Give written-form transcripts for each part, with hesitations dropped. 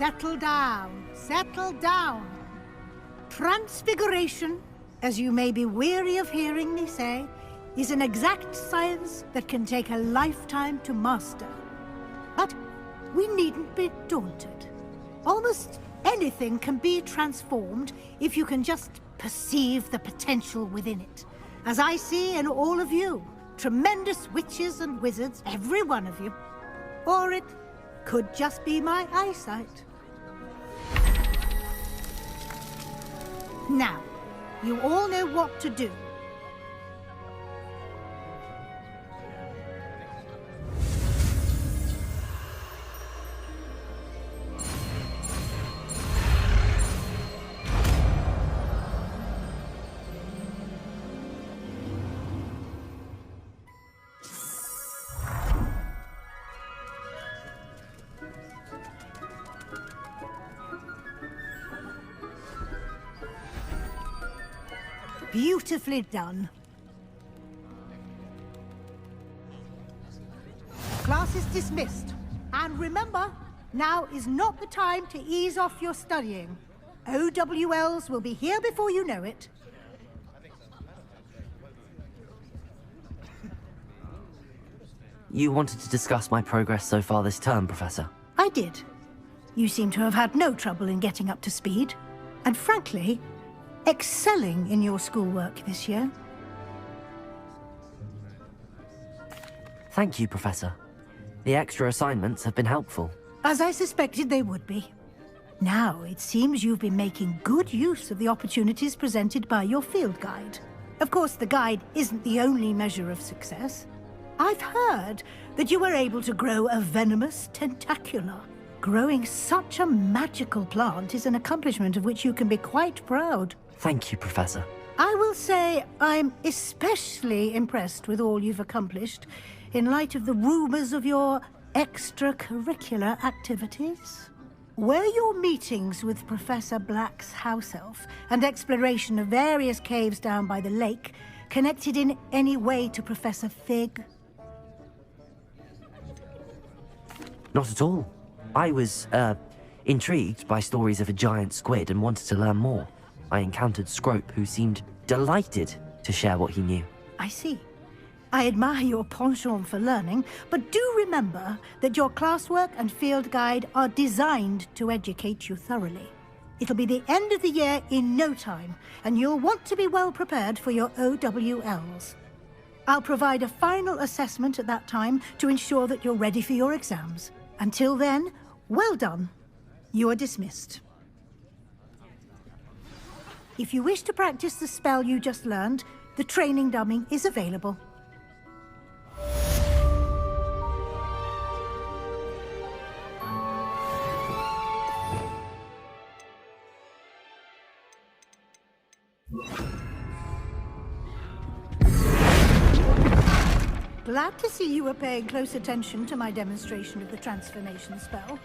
settle down. Settle down. Transfiguration, as you may be weary of hearing me say, is an exact science that can take a lifetime to master. But we needn't be daunted. Almost anything can be transformed if you can just perceive the potential within it. As I see in all of you, tremendous witches and wizards, every one of you. Or it could just be my eyesight. Now, you all know what to do. Beautifully done. Class is dismissed. And remember, now is not the time to ease off your studying. OWLs will be here before you know it. You wanted to discuss my progress so far this term, Professor? I did. You seem to have had no trouble in getting up to speed. And frankly, excelling in your schoolwork this year. Thank you, Professor. The extra assignments have been helpful. As I suspected they would be. Now, it seems you've been making good use of the opportunities presented by your field guide. Of course, the guide isn't the only measure of success. I've heard that you were able to grow a venomous tentacula. Growing such a magical plant is an accomplishment of which you can be quite proud. Thank you, Professor. I will say I'm especially impressed with all you've accomplished in light of the rumors of your extracurricular activities. Were your meetings with Professor Black's house elf and exploration of various caves down by the lake connected in any way to Professor Fig? Not at all. I was, intrigued by stories of a giant squid and wanted to learn more. I encountered Scrope, who seemed delighted to share what he knew. I see. I admire your penchant for learning, but do remember that your classwork and field guide are designed to educate you thoroughly. It'll be the end of the year in no time, and you'll want to be well prepared for your OWLs. I'll provide a final assessment at that time to ensure that you're ready for your exams. Until then, well done. You are dismissed. If you wish to practice the spell you just learned, the training dummy is available. Glad to see you were paying close attention to my demonstration of the transformation spell.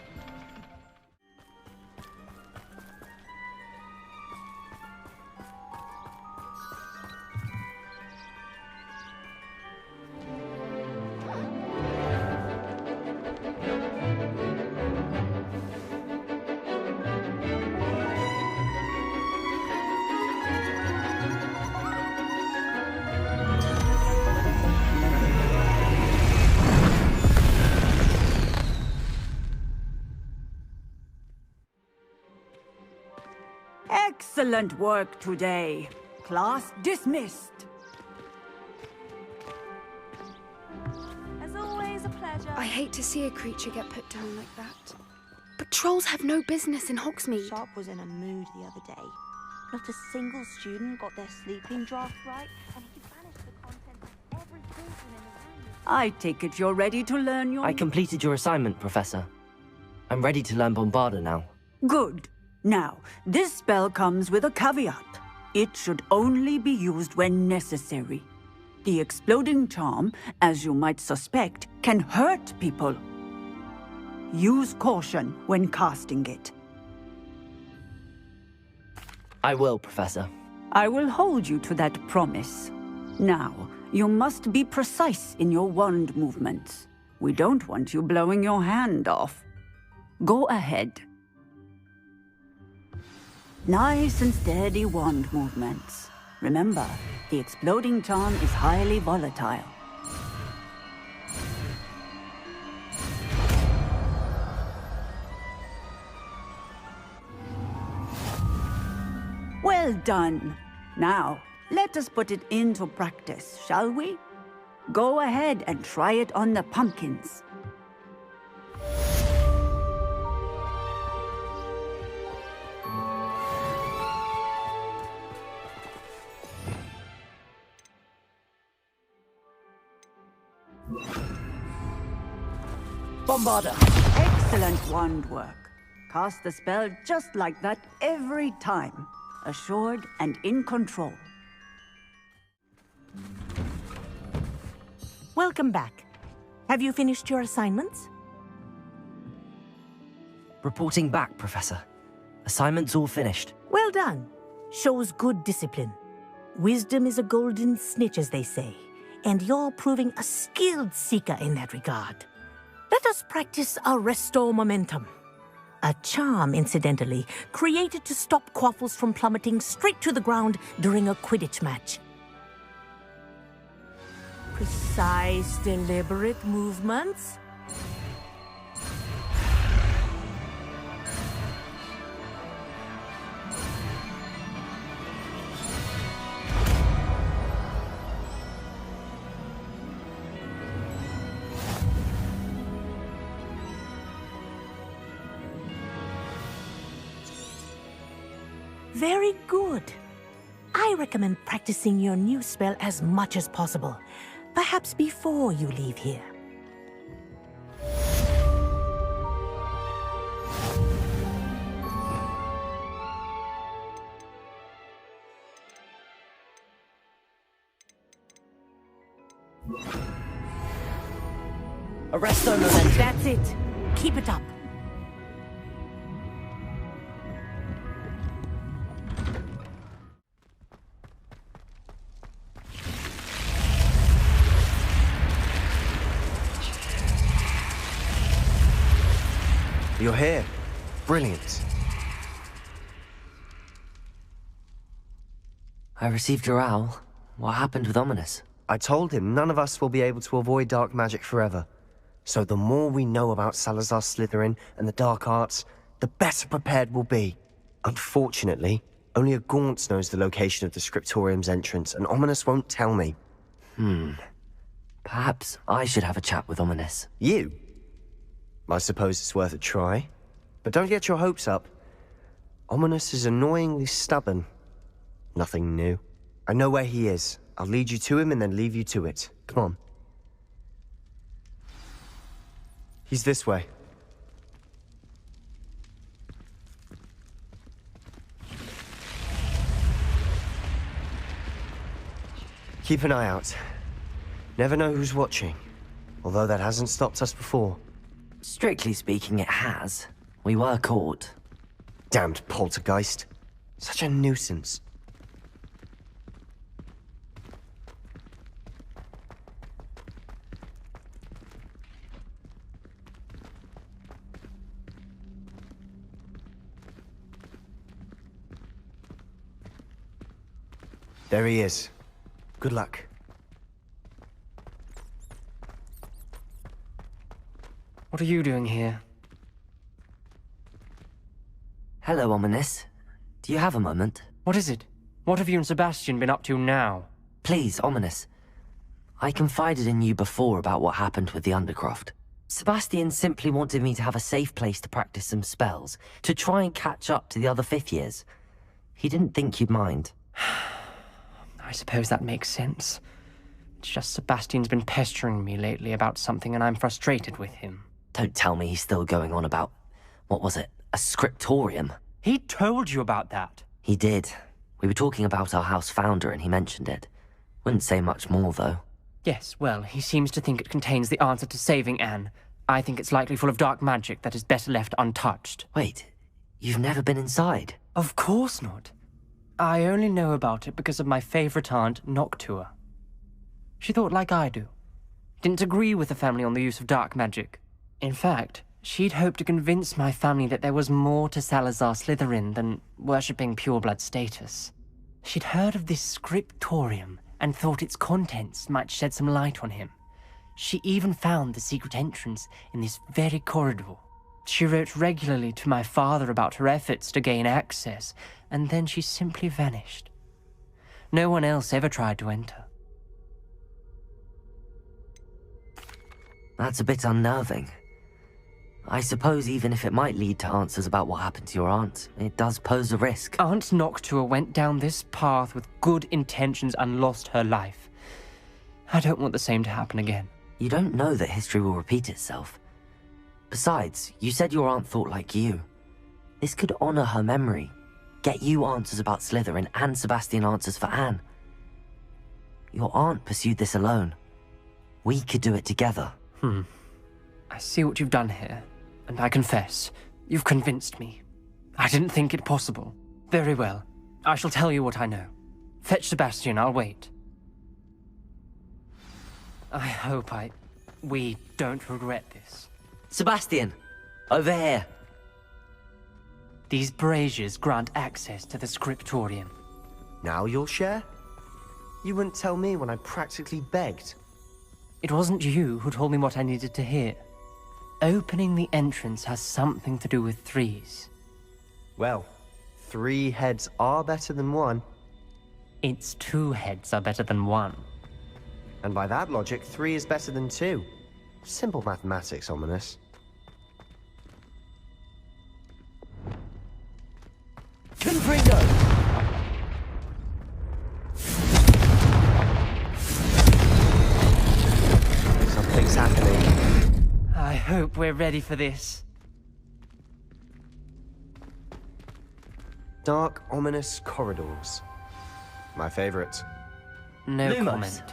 Excellent work today. Class dismissed. As always, a pleasure. I hate to see a creature get put down like that. But trolls have no business in Hogsmeade. Sharp was in a mood the other day. Not a single student got their sleeping draft right, and he banished the content of every person in the room. I take it you're ready to learn your... I completed your assignment, Professor. I'm ready to learn Bombarda now. Good. Now, this spell comes with a caveat. It should only be used when necessary. The exploding charm, as you might suspect, can hurt people. Use caution when casting it. I will, Professor. I will hold you to that promise. Now, you must be precise in your wand movements. We don't want you blowing your hand off. Go ahead. Nice and steady wand movements. Remember, the exploding charm is highly volatile. Well done. Now, let us put it into practice, shall we? Go ahead and try it on the pumpkins. Bombarder! Excellent wand work. Cast the spell just like that every time. Assured and in control. Welcome back. Have you finished your assignments? Reporting back, Professor. Assignment's all finished. Well done. Shows good discipline. Wisdom is a golden snitch, as they say, and you're proving a skilled seeker in that regard. Let us practice our Restore Momentum. A charm, incidentally, created to stop quaffles from plummeting straight to the ground during a Quidditch match. Precise, deliberate movements. Very good. I recommend practicing your new spell as much as possible. Perhaps before you leave here. Arresto Momentum! That's it. Keep it up. You're here. Brilliant. I received your owl. What happened with Ominous? I told him none of us will be able to avoid dark magic forever. So the more we know about Salazar Slytherin and the dark arts, the better prepared we'll be. Unfortunately, only a Gaunt knows the location of the Scriptorium's entrance, and Ominous won't tell me. Perhaps I should have a chat with Ominous. You? I suppose it's worth a try. But don't get your hopes up. Ominous is annoyingly stubborn. Nothing new. I know where he is. I'll lead you to him and then leave you to it. Come on. He's this way. Keep an eye out. Never know who's watching. Although that hasn't stopped us before. Strictly speaking, it has. We were caught. Damned poltergeist. Such a nuisance. There he is. Good luck. What are you doing here? Hello, Ominous. Do you have a moment? What is it? What have you and Sebastian been up to now? Please, Ominous. I confided in you before about what happened with the Undercroft. Sebastian simply wanted me to have a safe place to practice some spells, to try and catch up to the other fifth years. He didn't think you'd mind. I suppose that makes sense. It's just Sebastian's been pestering me lately about something and I'm frustrated with him. Don't tell me he's still going on about, what was it, a scriptorium? He told you about that. He did. We were talking about our house founder and he mentioned it. Wouldn't say much more, though. Yes, well, he seems to think it contains the answer to saving Anne. I think it's likely full of dark magic that is better left untouched. Wait, you've never been inside? Of course not. I only know about it because of my favorite aunt, Noctua. She thought like I do. Didn't agree with the family on the use of dark magic. In fact, She'd hoped to convince my family that there was more to Salazar Slytherin than worshipping pureblood status. She'd heard of this scriptorium and thought its contents might shed some light on him. She even found the secret entrance in this very corridor. She wrote regularly to my father about her efforts to gain access, and then she simply vanished. No one else ever tried to enter. That's a bit unnerving. I suppose even if it might lead to answers about what happened to your aunt, it does pose a risk. Aunt Noctua went down this path with good intentions and lost her life. I don't want the same to happen again. You don't know that history will repeat itself. Besides, you said your aunt thought like you. This could honor her memory, get you answers about Slytherin and Sebastian answers for Anne. Your aunt pursued this alone. We could do it together. I see what you've done here, and I confess, you've convinced me. I didn't think it possible. Very well. I shall tell you what I know. Fetch Sebastian, I'll wait. I hope we don't regret this. Sebastian! Over here! These braziers grant access to the scriptorium. Now you'll share? You wouldn't tell me when I practically begged. It wasn't you who told me what I needed to hear. Opening the entrance has something to do with threes. Well, 3 heads are better than 1. Its 2 heads are better than 1. And by that logic, 3 is better than 2. Simple mathematics, Ominous. Confringo! Something's happening. I hope we're ready for this. Dark, ominous corridors. My favorite. No Lumos. comment.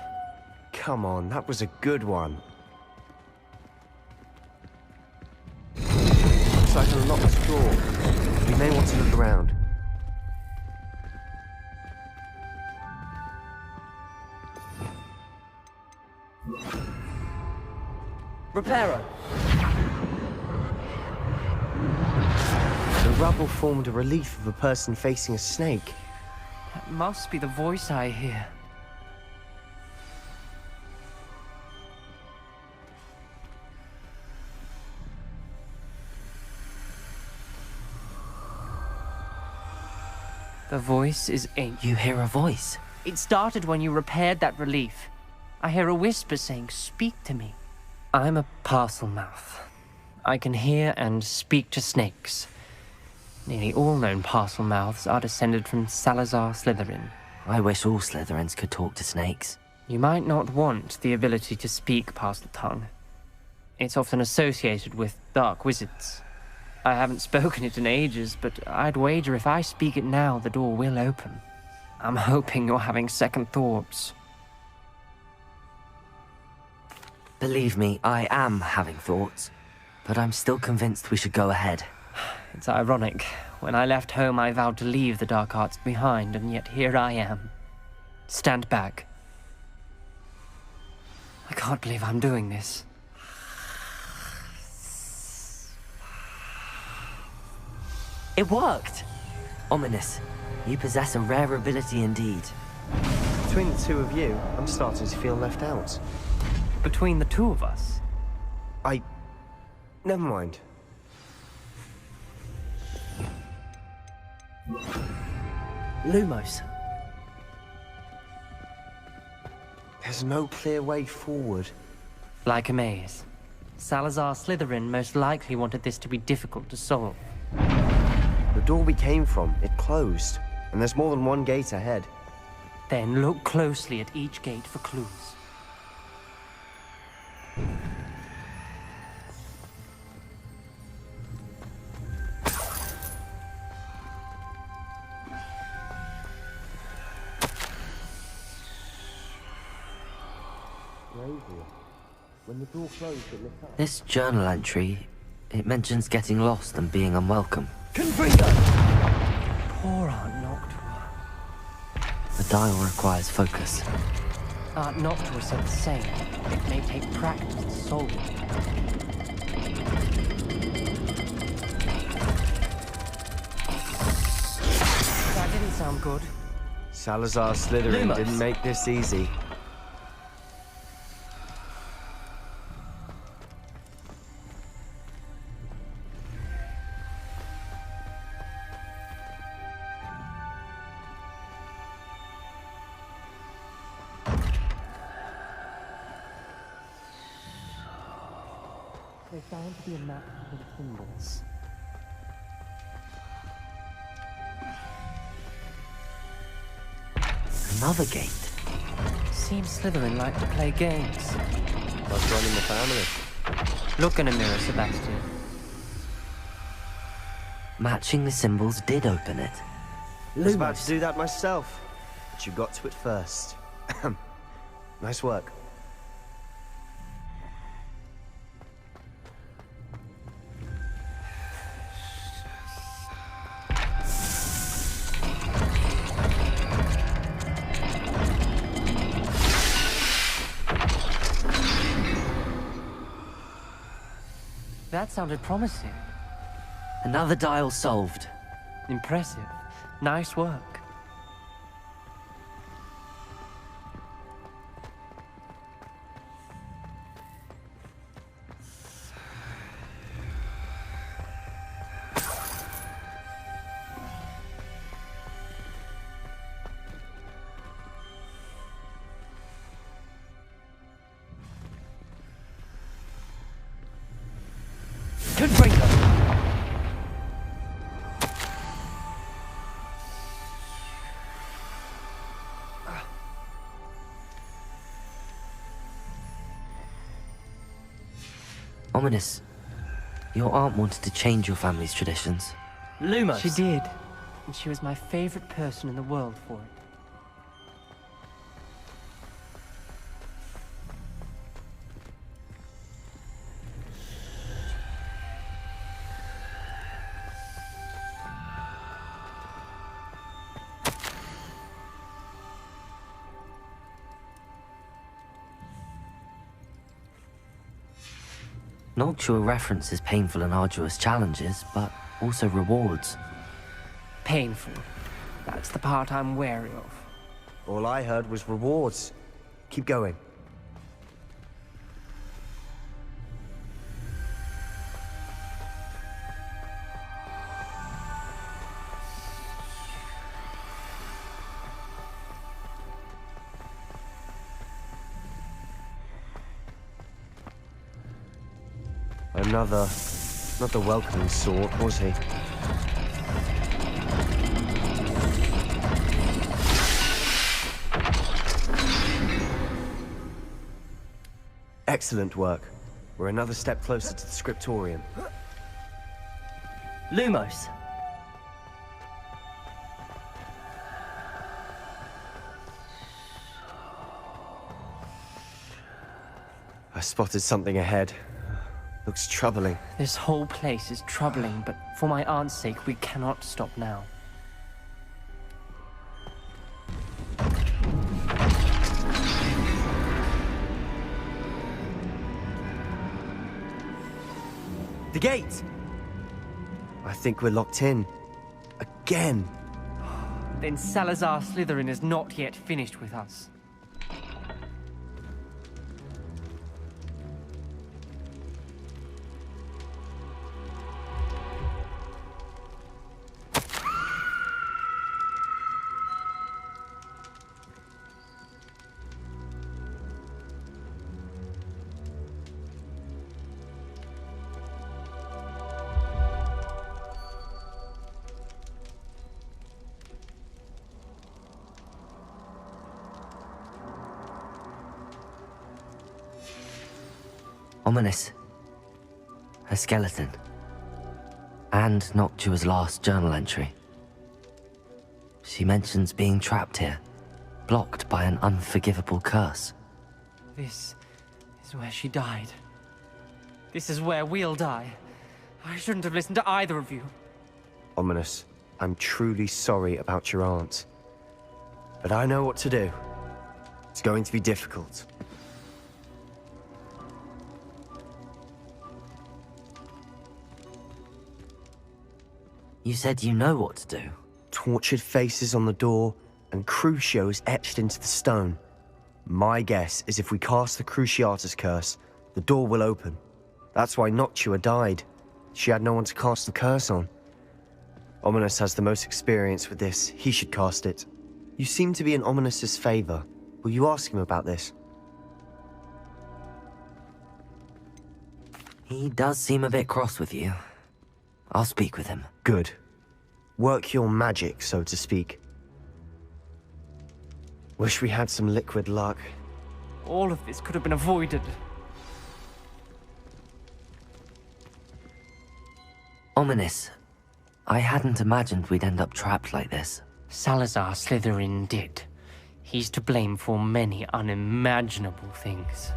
Come on, that was a good one. Looks like a locked door. We may want to look around. Reparo! The rubble formed a relief of a person facing a snake. That must be the voice I hear. The voice is ancient. You hear a voice? It started when you repaired that relief. I hear a whisper saying, "Speak to me." I'm a parcel mouth. I can hear and speak to snakes. Nearly all known parcel mouths are descended from Salazar Slytherin. I wish all Slytherins could talk to snakes. You might not want the ability to speak parcel tongue. It's often associated with dark wizards. I haven't spoken it in ages, but I'd wager if I speak it now, the door will open. I'm hoping you're having second thoughts. Believe me, I am having thoughts, but I'm still convinced we should go ahead. It's ironic. When I left home, I vowed to leave the dark arts behind, and yet here I am. Stand back. I can't believe I'm doing this. It worked! Ominous, you possess a rare ability indeed. Between the 2 of you, I'm starting to feel left out. Between the 2 of us. Never mind. Lumos. There's no clear way forward. Like a maze. Salazar Slytherin most likely wanted this to be difficult to solve. The door we came from, it closed. And there's more than 1 gate ahead. Then look closely at each gate for clues. When the door closed, it lit up. This journal entry, it mentions getting lost and being unwelcome. Confringo! Poor Aunt Noctua. The dial requires focus. Aunt Noctua said the same. It may take practice to solve it. sound good. Salazar Slytherin Lumos. didn't make this easy. They found to be a map with symbols. Another gate. Seems Slytherin like to play games. Must run in the family. Look in a mirror, Sebastian. Matching the symbols did open it. I was about to do that myself, but you got to it first. Nice work. That sounded promising. Another dial solved. Impressive. Nice work. Ominous. Your aunt wanted to change your family's traditions. Lumos. She did. And she was my favorite person in the world for it. Noctua references painful and arduous challenges, but also rewards. Painful. That's the part I'm wary of. All I heard was rewards. Keep going. Another, not the welcoming sort, was he? Excellent work. We're another step closer to the scriptorium. Lumos. I spotted something ahead. Looks troubling. This whole place is troubling, but for my aunt's sake, we cannot stop now. The gate! I think we're locked in. Again. Then Salazar Slytherin is not yet finished with us. Ominous. A skeleton. And Noctua's last journal entry. She mentions being trapped here, blocked by an unforgivable curse. This is where she died. This is where we'll die. I shouldn't have listened to either of you. Ominous, I'm truly sorry about your aunt. But I know what to do. It's going to be difficult. You said you know what to do. tortured faces on the door, and Crucios etched into the stone. My guess is if we cast the Cruciatus curse, the door will open. That's why Noctua died. She had no one to cast the curse on. Ominis has the most experience with this. He should cast it. You seem to be in Ominis's favor. Will you ask him about this? He does seem a bit cross with you. I'll speak with him. Good. Work your magic, so to speak. Wish we had some liquid luck. All of this could have been avoided. Ominis, I hadn't imagined we'd end up trapped like this. Salazar Slytherin did. He's to blame for many unimaginable things.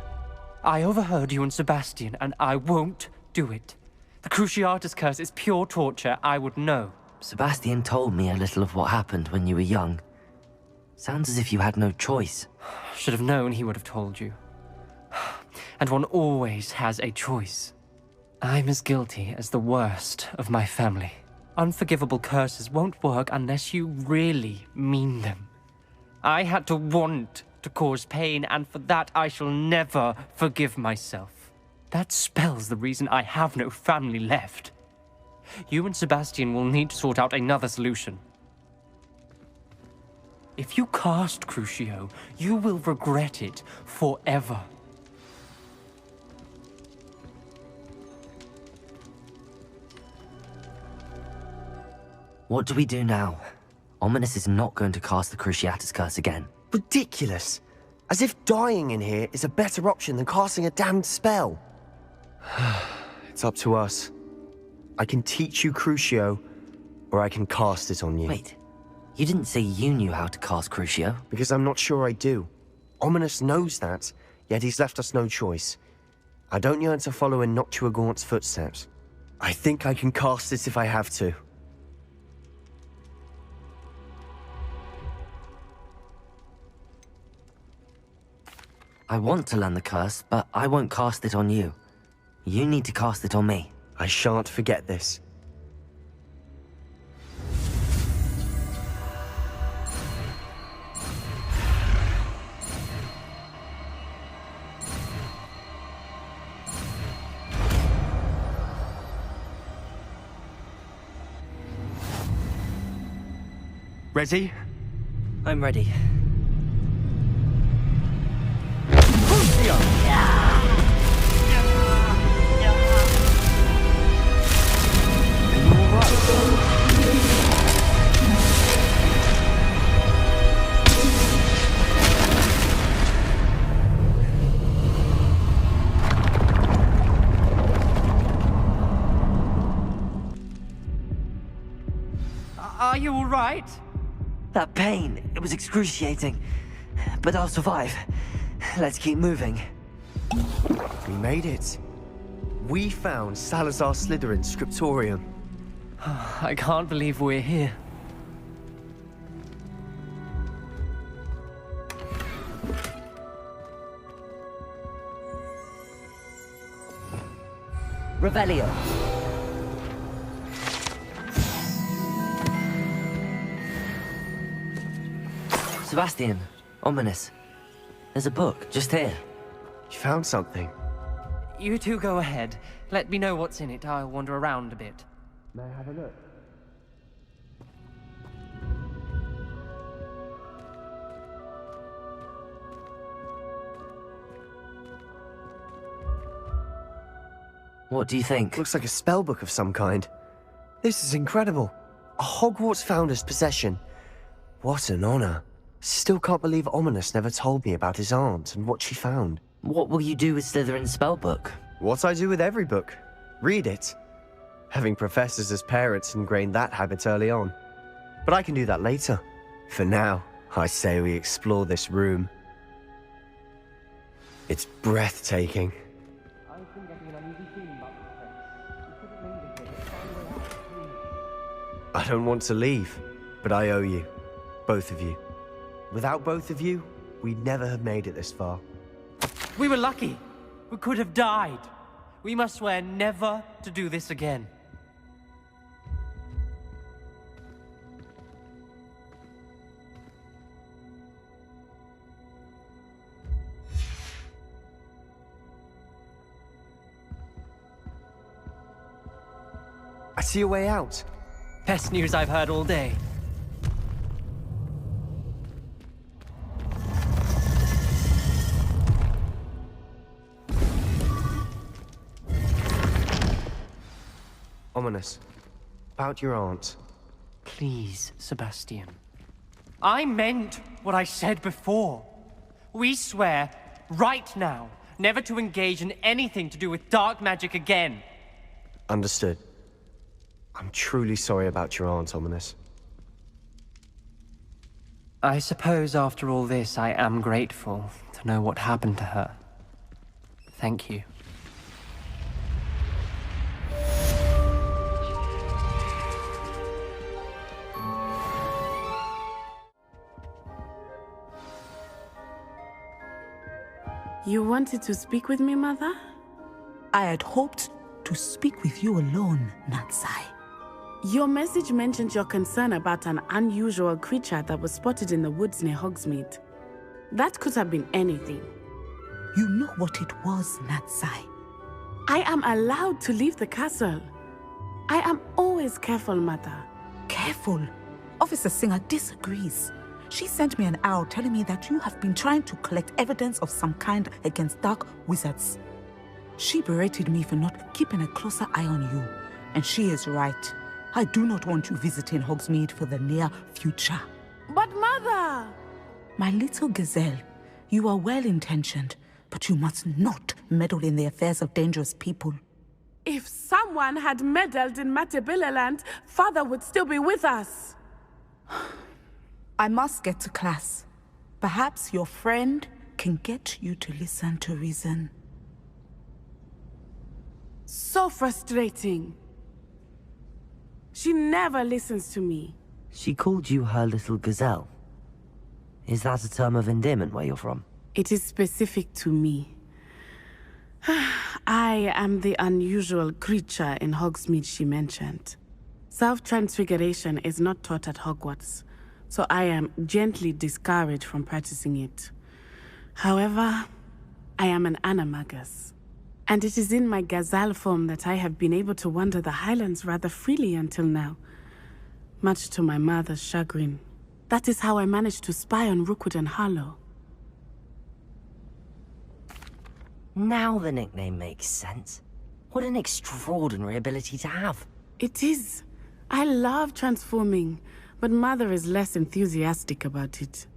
I overheard you and Sebastian, and I won't do it. The Cruciatus curse is pure torture, I would know. Sebastian told me a little of what happened when you were young. Sounds as if you had no choice. Should have known he would have told you. And one always has a choice. I'm as guilty as the worst of my family. Unforgivable curses won't work unless you really mean them. I had to want to cause pain, and for that I shall never forgive myself. That spell's the reason I have no family left. You and Sebastian will need to sort out another solution. If you cast Crucio, you will regret it forever. What do we do now? Ominis is not going to cast the Cruciatus curse again. Ridiculous. As if dying in here is a better option than casting a damned spell. It's up to us. I can teach you Crucio, or I can cast it on you. Wait, you didn't say you knew how to cast Crucio? Because I'm not sure I do. Ominis knows that, yet he's left us no choice. I don't yearn to follow in Noctua Gaunt's footsteps. I think I can cast it if I have to. I want to learn the curse, but I won't cast it on you. You need to cast it on me. I shan't forget this. Ready? I'm ready. Are you all right? That pain, it was excruciating. But I'll survive. Let's keep moving. We made it. We found Salazar Slytherin's scriptorium. I can't believe we're here. Revelio. Sebastian, Ominis. There's a book, just here. You found something. You two go ahead. Let me know what's in it. I'll wander around a bit. May I have a look? What do you think? Looks like a spellbook of some kind. This is incredible. A Hogwarts founder's possession. What an honor. Still can't believe Ominis never told me about his aunt and what she found. What will you do with Slytherin's spellbook? What I do with every book. Read it. Having professors as parents ingrained that habit early on. But I can do that later. For now, I say we explore this room. It's breathtaking. I've been getting an uneasy feeling about this place. You couldn't leave it here. Find a way out to leave. I don't want to leave, but I owe you. Both of you. Without both of you, we'd never have made it this far. We were lucky. We could have died. We must swear never to do this again. I see a way out. Best news I've heard all day. Ominous. About your aunt. Please, Sebastian. I meant what I said before. We swear, right now, never to engage in anything to do with dark magic again. Understood. I'm truly sorry about your aunt, Ominous. I suppose after all this, I am grateful to know what happened to her. Thank you. You wanted to speak with me, Mother? I had hoped to speak with you alone, Natsai. Your message mentioned your concern about an unusual creature that was spotted in the woods near Hogsmeade. That could have been anything. You know what it was, Natsai. I am allowed to leave the castle. I am always careful, Mother. Careful. Officer Singer disagrees. She sent me an owl telling me that you have been trying to collect evidence of some kind against dark wizards. She berated me for not keeping a closer eye on you, and she is right. I do not want you visiting Hogsmeade for the near future. But Mother! My little gazelle, you are well-intentioned, but you must not meddle in the affairs of dangerous people. If someone had meddled in Matabeleland, Father would still be with us. I must get to class. Perhaps your friend can get you to listen to reason. So frustrating. She never listens to me. She called you her little gazelle. Is that a term of endearment where you're from? It is specific to me. I am the unusual creature in Hogsmeade she mentioned. Self-transfiguration is not taught at Hogwarts, so I am gently discouraged from practicing it. However, I am an animagus, and it is in my gazelle form that I have been able to wander the Highlands rather freely until now, much to my mother's chagrin. That is how I managed to spy on Rookwood and Harlow. Now the nickname makes sense. What an extraordinary ability to have. It is. I love transforming, but Mother is less enthusiastic about it.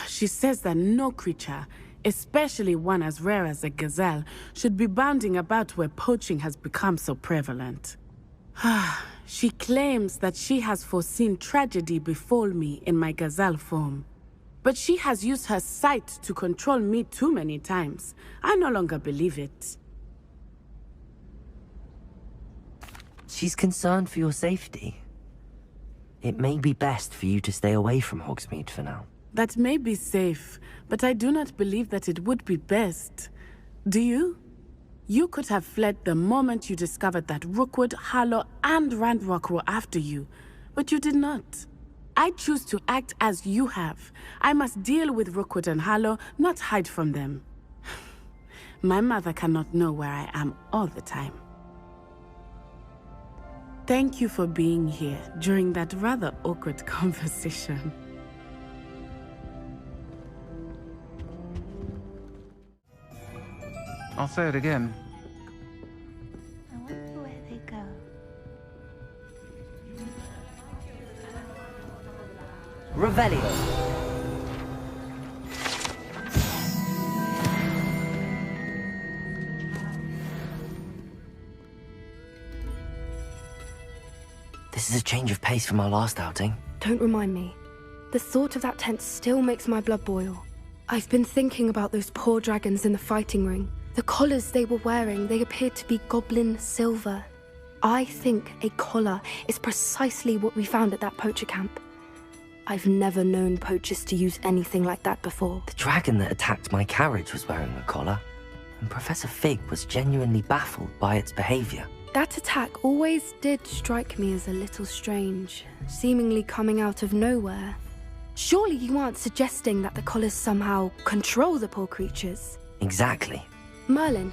She says that no creature, especially one as rare as a gazelle, should be bounding about where poaching has become so prevalent. She claims that she has foreseen tragedy befall me in my gazelle form. But she has used her sight to control me too many times. I no longer believe it. She's concerned for your safety. It may be best for you to stay away from Hogsmeade for now. That may be safe, but I do not believe that it would be best. Do you? You could have fled the moment you discovered that Rookwood, Harlow, and Ranrock were after you, but you did not. I choose to act as you have. I must deal with Rookwood and Harlow, not hide from them. My mother cannot know where I am all the time. Thank you for being here during that rather awkward conversation. I'll say it again. I wonder where they go. Revelio. This is a change of pace from our last outing. Don't remind me. The thought of that tent still makes my blood boil. I've been thinking about those poor dragons in the fighting ring. The collars they were wearing, they appeared to be goblin silver. I think a collar is precisely what we found at that poacher camp. I've never known poachers to use anything like that before. The dragon that attacked my carriage was wearing a collar, and Professor Fig was genuinely baffled by its behavior. That attack always did strike me as a little strange, seemingly coming out of nowhere. Surely you aren't suggesting that the collars somehow control the poor creatures? Exactly. Merlin,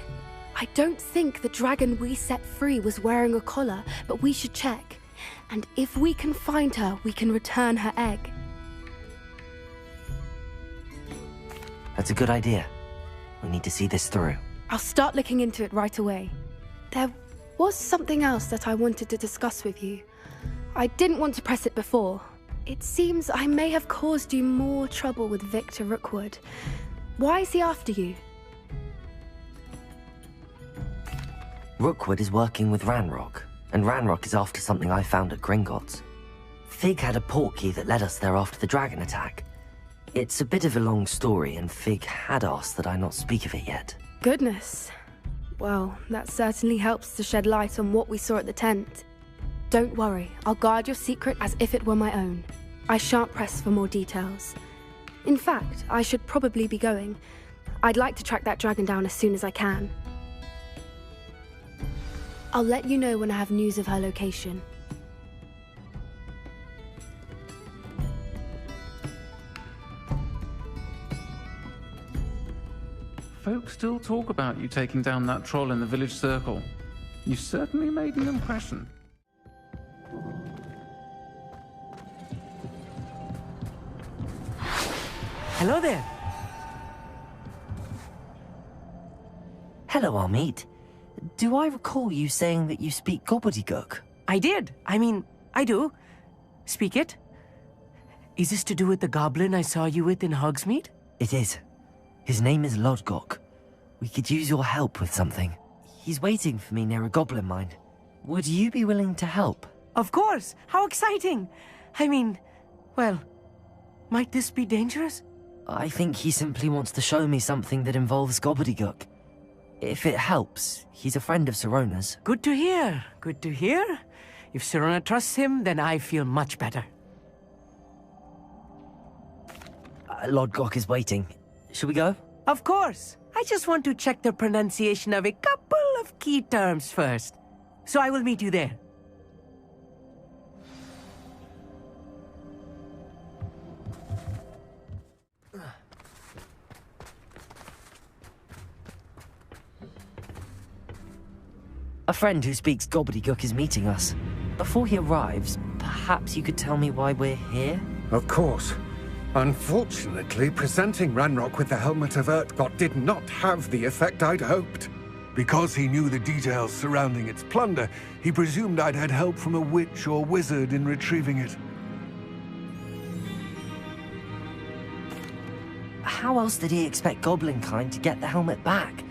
I don't think the dragon we set free was wearing a collar, but we should check. And if we can find her, we can return her egg. That's a good idea. We need to see this through. I'll start looking into it right away. There was something else that I wanted to discuss with you. I didn't want to press it before. It seems I may have caused you more trouble with Victor Rookwood. Why is he after you? Rookwood is working with Ranrock, and Ranrock is after something I found at Gringotts. Fig had a portkey that led us there after the dragon attack. It's a bit of a long story, and Fig had asked that I not speak of it yet. Goodness. Well, that certainly helps to shed light on what we saw at the tent. Don't worry, I'll guard your secret as if it were my own. I shan't press for more details. In fact, I should probably be going. I'd like to track that dragon down as soon as I can. I'll let you know when I have news of her location. Folks still talk about you taking down that troll in the village circle. You certainly made an impression. Hello there. Hello, Amit. Do I recall you saying that you speak gobbledygook? I did. I do. Speak it. Is this to do with the goblin I saw you with in Hogsmeade? It is. His name is Lodgok. We could use your help with something. He's waiting for me near a goblin mine. Would you be willing to help? Of course. How exciting. Well, might this be dangerous? I think he simply wants to show me something that involves gobbledygook. If it helps, he's a friend of Sirona's. Good to hear. Good to hear. If Sirona trusts him, then I feel much better. Lodgok is waiting. Shall we go? Of course. I just want to check the pronunciation of a couple of key terms first. So I will meet you there. A friend who speaks gobbledygook is meeting us. Before he arrives, perhaps you could tell me why we're here? Of course. Unfortunately, presenting Ranrock with the Helmet of Urtkot did not have the effect I'd hoped. Because he knew the details surrounding its plunder, he presumed I'd had help from a witch or wizard in retrieving it. How else did he expect Goblinkind to get the helmet back?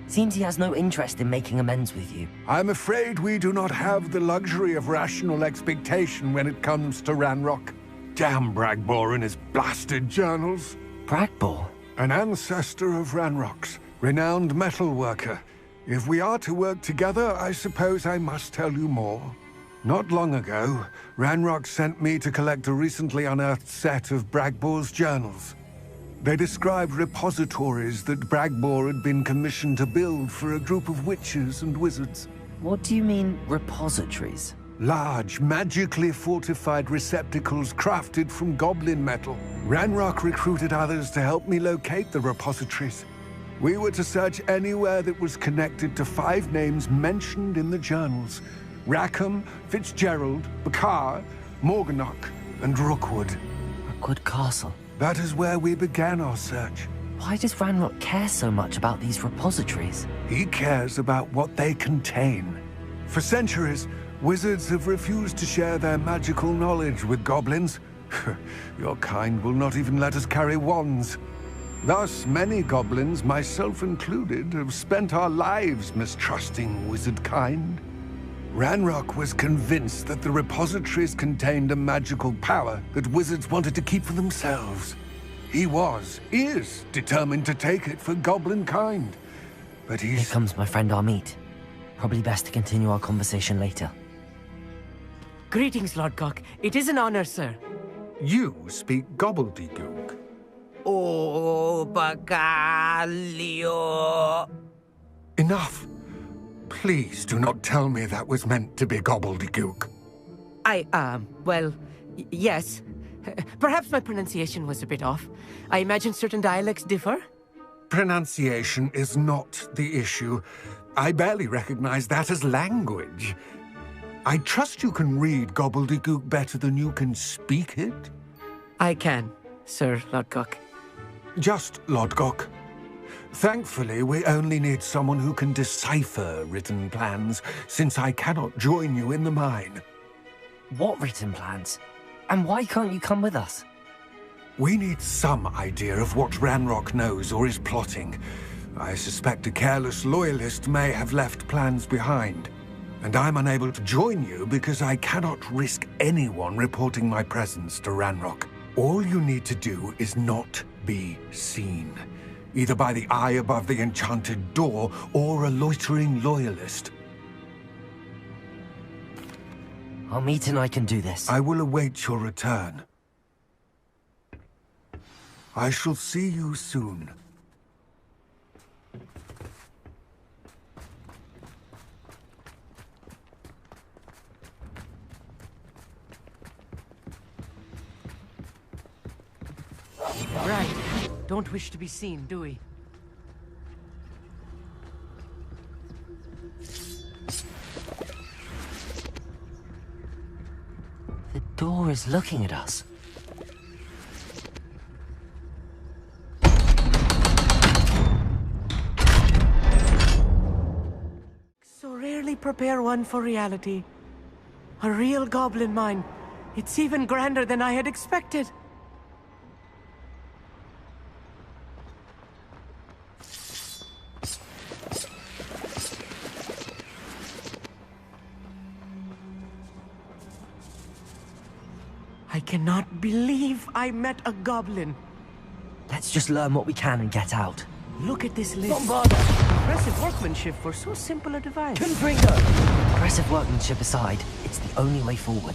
Seems he has no interest in making amends with you. I'm afraid we do not have the luxury of rational expectation when it comes to Ranrock. Damn Bragbor and his blasted journals. Bragbor? An ancestor of Ranrock's, renowned metal worker. If we are to work together, I suppose I must tell you more. Not long ago, Ranrock sent me to collect a recently unearthed set of Bragbor's journals. They described repositories that Bragbor had been commissioned to build for a group of witches and wizards. What do you mean, repositories? Large, magically fortified receptacles crafted from goblin metal. Ranrock recruited others to help me locate the repositories. We were to search anywhere that was connected to 5 names mentioned in the journals. Rackham, Fitzgerald, Bakar, Morganach, and Rookwood. Rookwood Castle. That is where we began our search. Why does Ranrock care so much about these repositories? He cares about what they contain. For centuries, wizards have refused to share their magical knowledge with goblins. Your kind will not even let us carry wands. Thus, many goblins, myself included, have spent our lives mistrusting wizard kind. Ranrock was convinced that the repositories contained a magical power that wizards wanted to keep for themselves. He is determined to take it for goblin kind. But Here comes my friend Amit. Probably best to continue our conversation later. Greetings, Lodgok. It is an honor, sir. You speak gobbledygook. Oh, Bagalio. Enough. Please do not tell me that was meant to be gobbledygook. Yes. Perhaps my pronunciation was a bit off. I imagine certain dialects differ? Pronunciation is not the issue. I barely recognize that as language. I trust you can read gobbledygook better than you can speak it? I can, Sir Lodgok. Just Lodgok. Thankfully, we only need someone who can decipher written plans, since I cannot join you in the mine. What written plans? And why can't you come with us? We need some idea of what Ranrock knows or is plotting. I suspect a careless loyalist may have left plans behind. And I'm unable to join you because I cannot risk anyone reporting my presence to Ranrock. All you need to do is not be seen, either by the eye above the enchanted door or a loitering loyalist. Amit and I can do this. I will await your return. I shall see you soon. Right. Don't wish to be seen, do we? The door is looking at us. So rarely prepare one for reality. A real goblin mine. It's even grander than I had expected. I cannot believe I met a goblin. Let's just learn what we can and get out. Look at this list. Don't bother. Impressive workmanship for so simple a device. Confringo! Impressive workmanship aside, it's the only way forward.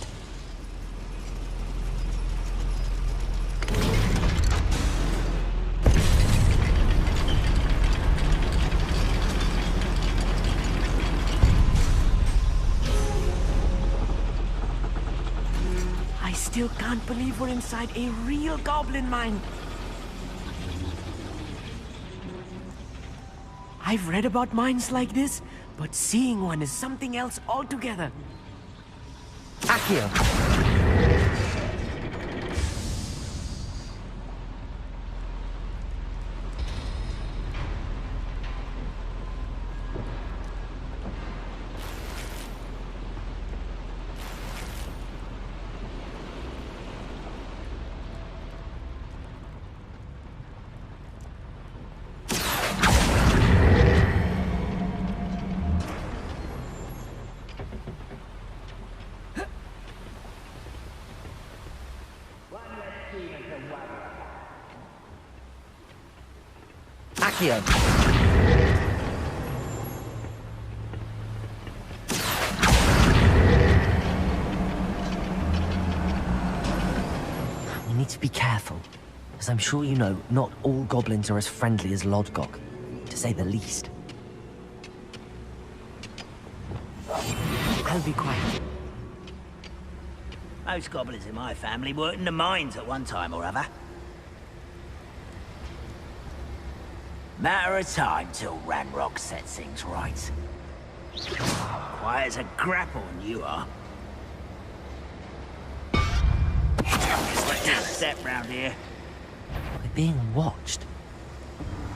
I still can't believe we're inside a real goblin mine. I've read about mines like this, but seeing one is something else altogether. Accio! Accio! We need to be careful, as I'm sure you know, not all goblins are as friendly as Lodgok, to say the least. I'll be quiet. Most goblins in my family worked in the mines at one time or other. Matter of time till Ranrock sets things right. Quiet as a grapple, you are. Let's just step round here. We're being watched.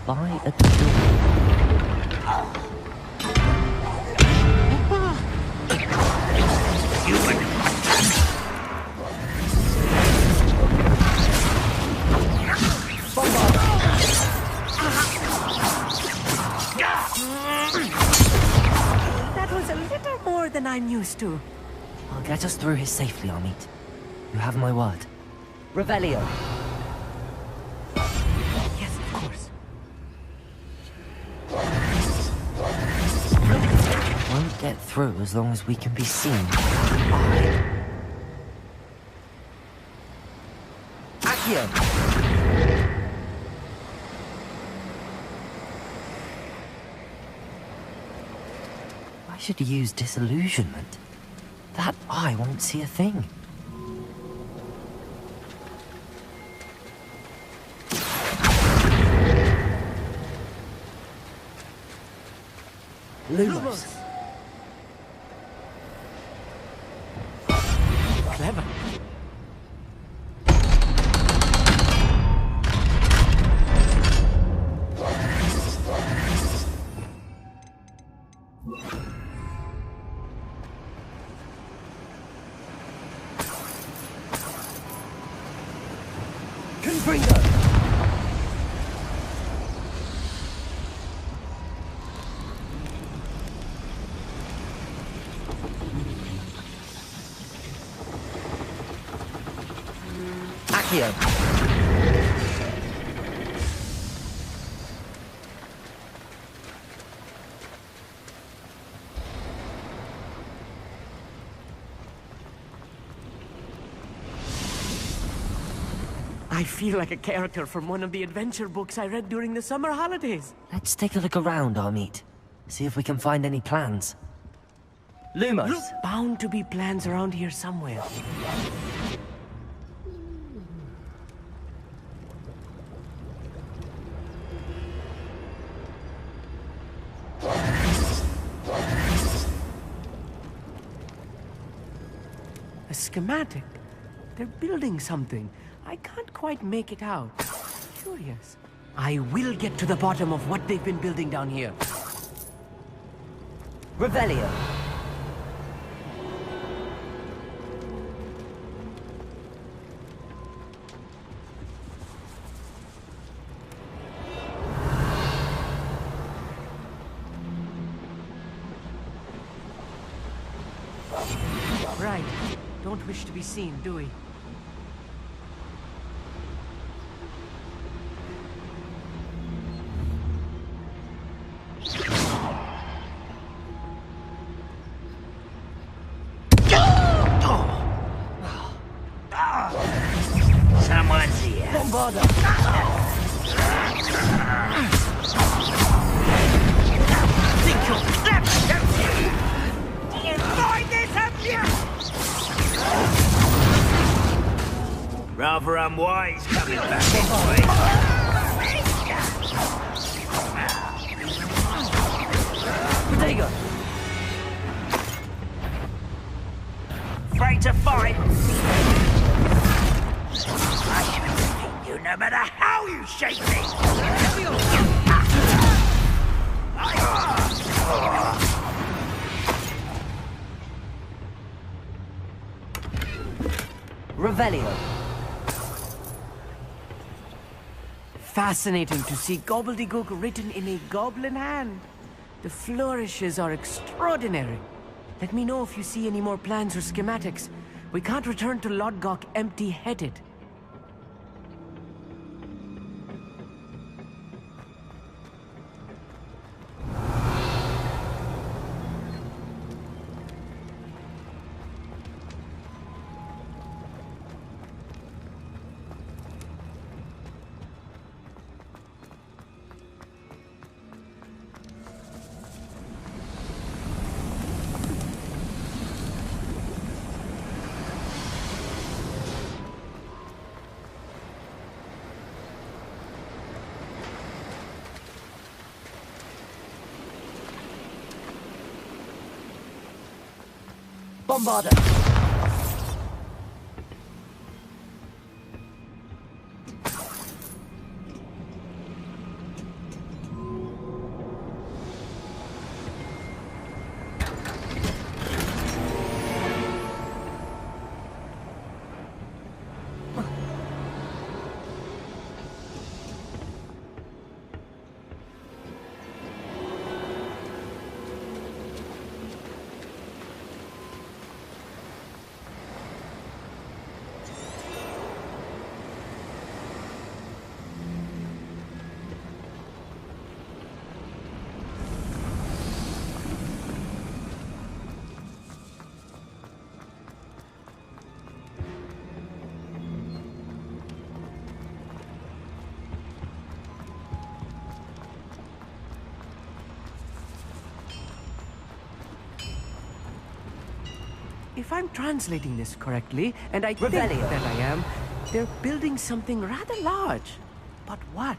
By a door. Human. That was a little more than I'm used to. I'll get us through here safely, Amit. You have my word. Revelio! Yes, of course. Won't get through as long as we can be seen. Bye. Accio! I should use disillusionment. That eye won't see a thing. Lumos. Clever. Confringo! Accio! I feel like a character from one of the adventure books I read during the summer holidays. Let's take a look around, Amit. See if we can find any plans. Lumos! Bound to be plans around here somewhere. A schematic. They're building something. I can't quite make it out. Curious. I will get to the bottom of what they've been building down here. Revelio! Right. Don't wish to be seen, do we? Someone's here. Bombarda! Think you're clever, don't you? Do you find this up rather unwise coming back this way. Bodega! Afraid to fight? I should defeat you no matter how you shake me! Revelio! Fascinating to see gobbledygook written in a goblin hand. The flourishes are extraordinary. Let me know if you see any more plans or schematics. We can't return to Lodgok empty-headed. Bombarda! If I'm translating this correctly, and I think that I am, they're building something rather large. But what?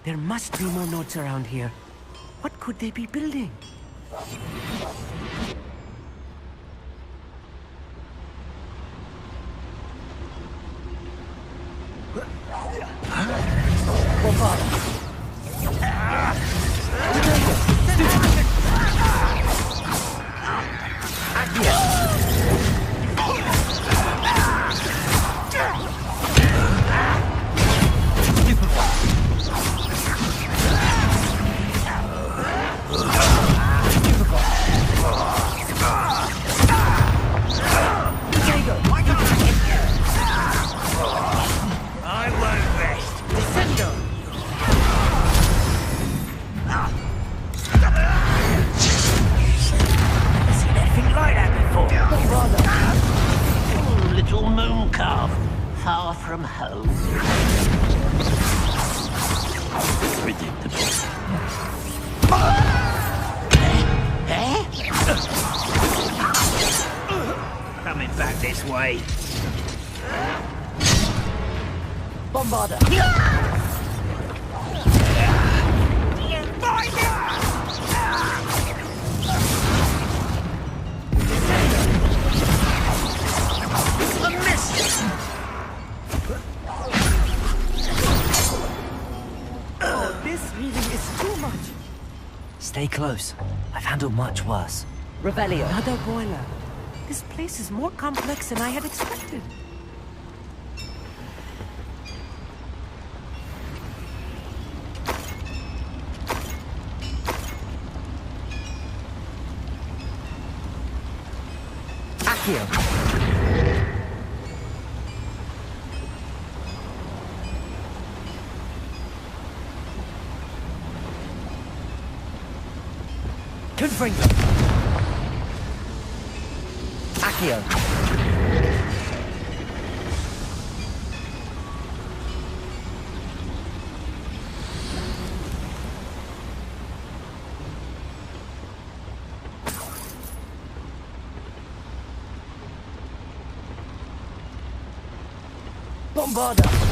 There must be more notes around here. What could they be building? Stay close. I've handled much worse. Revelio. Another boiler. This place is more complex than I had expected. Accio. Confringo. Accio. Bombarda.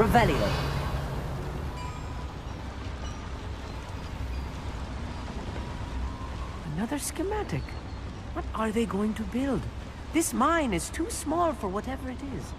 Revelio. Another schematic. What are they going to build? This mine is too small for whatever it is.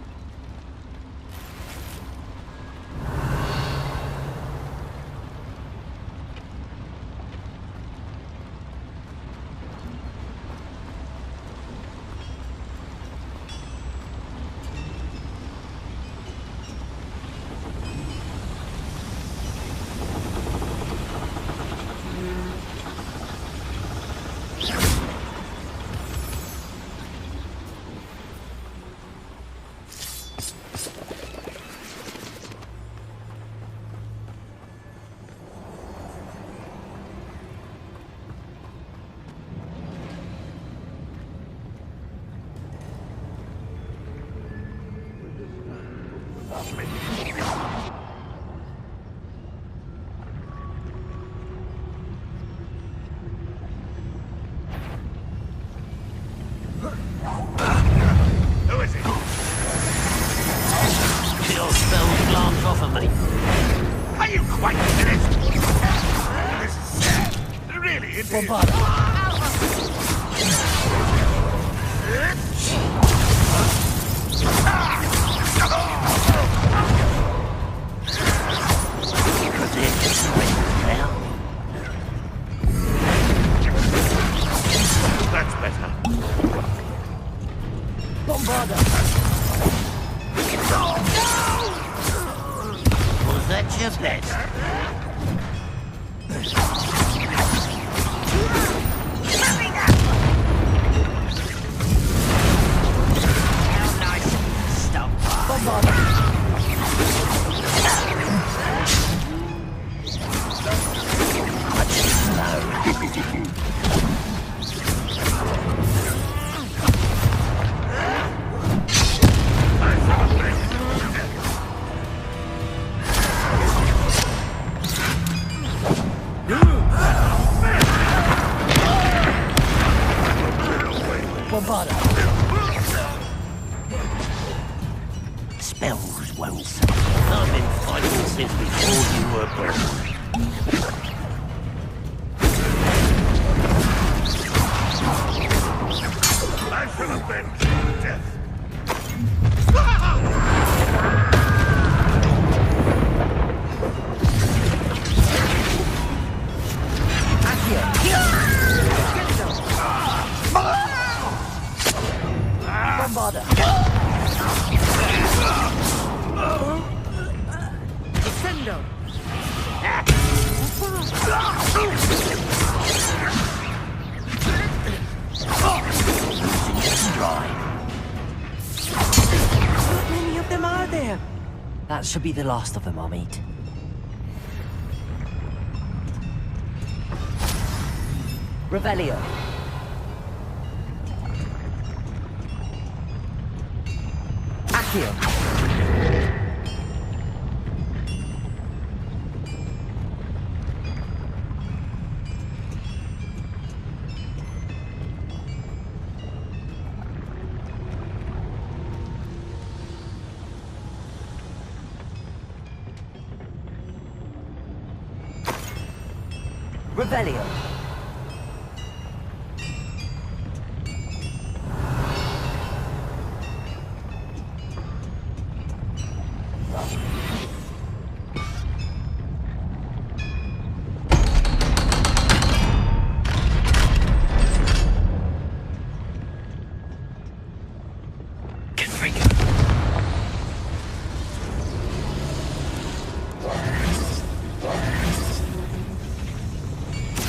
Spells well said. I've been fighting since before you were born. I shall avenge your death. Bombarda. Descendo. How many of them are there? That should be the last of them, Amit. Revelio. Accio. Revelio.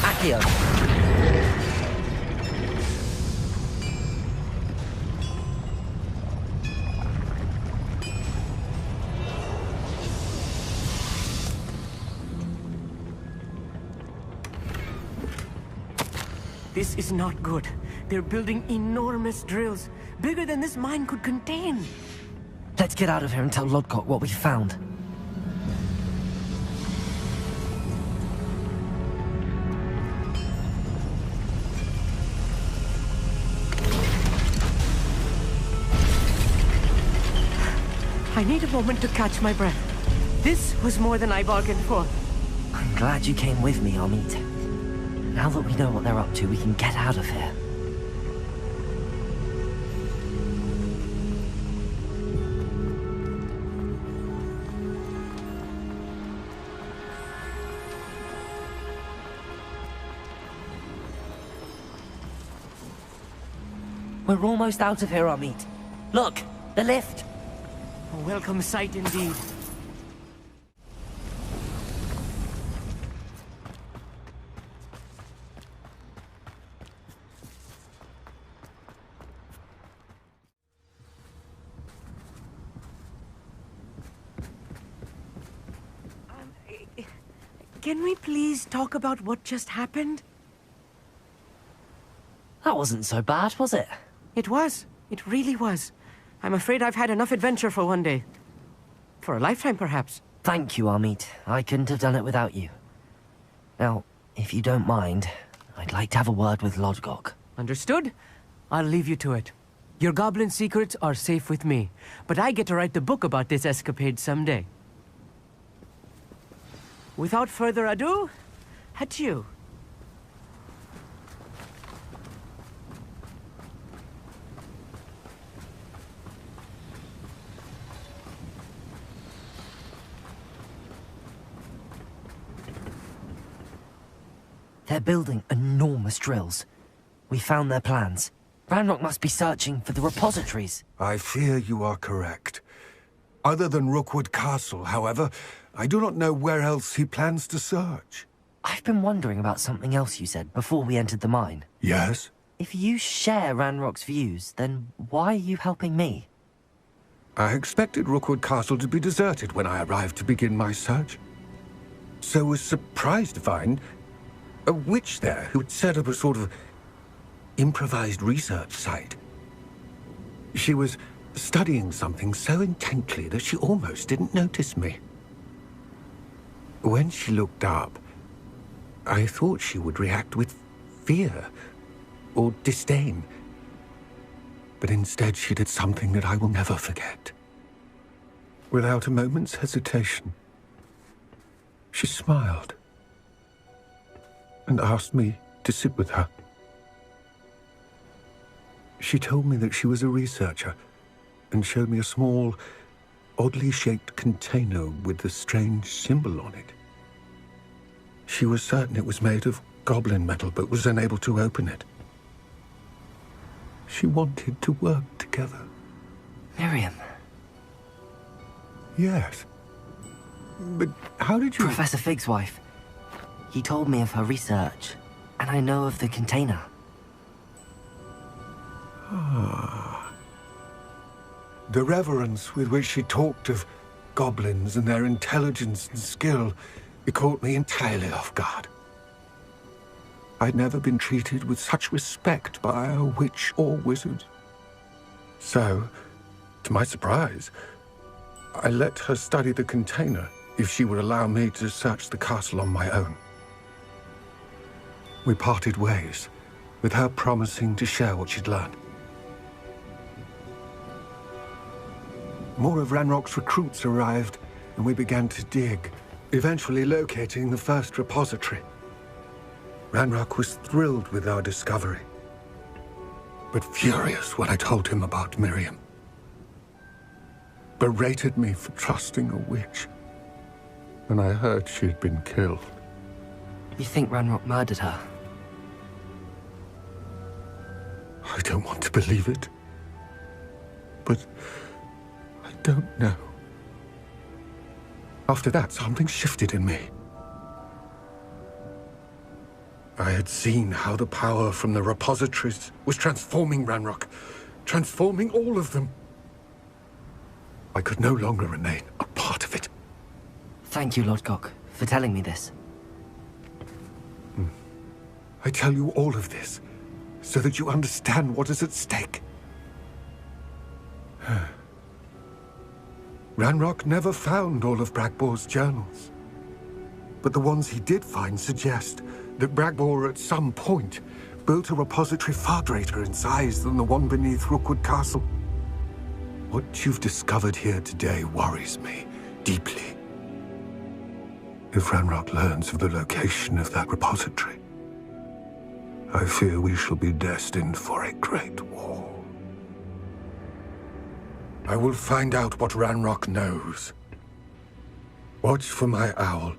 Accio. This is not good. They're building enormous drills, bigger than this mine could contain. Let's get out of here and tell Lodgok what we found. I need a moment to catch my breath. This was more than I bargained for. I'm glad you came with me, Amit. Now that we know what they're up to, we can get out of here. We're almost out of here, Amit. Look, the lift. A welcome sight indeed. Can we please talk about what just happened? That wasn't so bad, was it? It was. It really was. I'm afraid I've had enough adventure for one day. For a lifetime, perhaps. Thank you, Amit. I couldn't have done it without you. Now, if you don't mind, I'd like to have a word with Lodgok. Understood? I'll leave you to it. Your goblin secrets are safe with me, but I get to write the book about this escapade someday. Without further ado, adieu. They're building enormous drills. We found their plans. Ranrock must be searching for the repositories. I fear you are correct. Other than Rookwood Castle, however, I do not know where else he plans to search. I've been wondering about something else you said before we entered the mine. Yes? If you share Ranrock's views, then why are you helping me? I expected Rookwood Castle to be deserted when I arrived to begin my search. So was surprised to find a witch there who had set up a sort of improvised research site. She was studying something so intently that she almost didn't notice me. When she looked up, I thought she would react with fear or disdain. But instead she did something that I will never forget. Without a moment's hesitation, she smiled and asked me to sit with her. She told me that she was a researcher and showed me a small, oddly shaped container with a strange symbol on it. She was certain it was made of goblin metal, but was unable to open it. She wanted to work together. Miriam. Yes. But how did you... Professor Fig's wife. He told me of her research, and I know of the container. Ah. The reverence with which she talked of goblins and their intelligence and skill, it caught me entirely off guard. I'd never been treated with such respect by a witch or wizard. So, to my surprise, I let her study the container if she would allow me to search the castle on my own. We parted ways, with her promising to share what she'd learned. More of Ranrock's recruits arrived, and we began to dig, eventually locating the first repository. Ranrock was thrilled with our discovery, but furious when I told him about Miriam. Berated me for trusting a witch, and I heard she'd been killed. You think Ranrock murdered her? I don't want to believe it, but I don't know. After that, something shifted in me. I had seen how the power from the repositories was transforming Ranrock, transforming all of them. I could no longer remain a part of it. Thank you, Lodgok, for telling me this. I tell you all of this so that you understand what is at stake. Ranrock never found all of Bragbor's journals, but the ones he did find suggest that Bragbor at some point built a repository far greater in size than the one beneath Rookwood Castle. What you've discovered here today worries me deeply. If Ranrock learns of the location of that repository, I fear we shall be destined for a great war. I will find out what Ranrock knows. Watch for my owl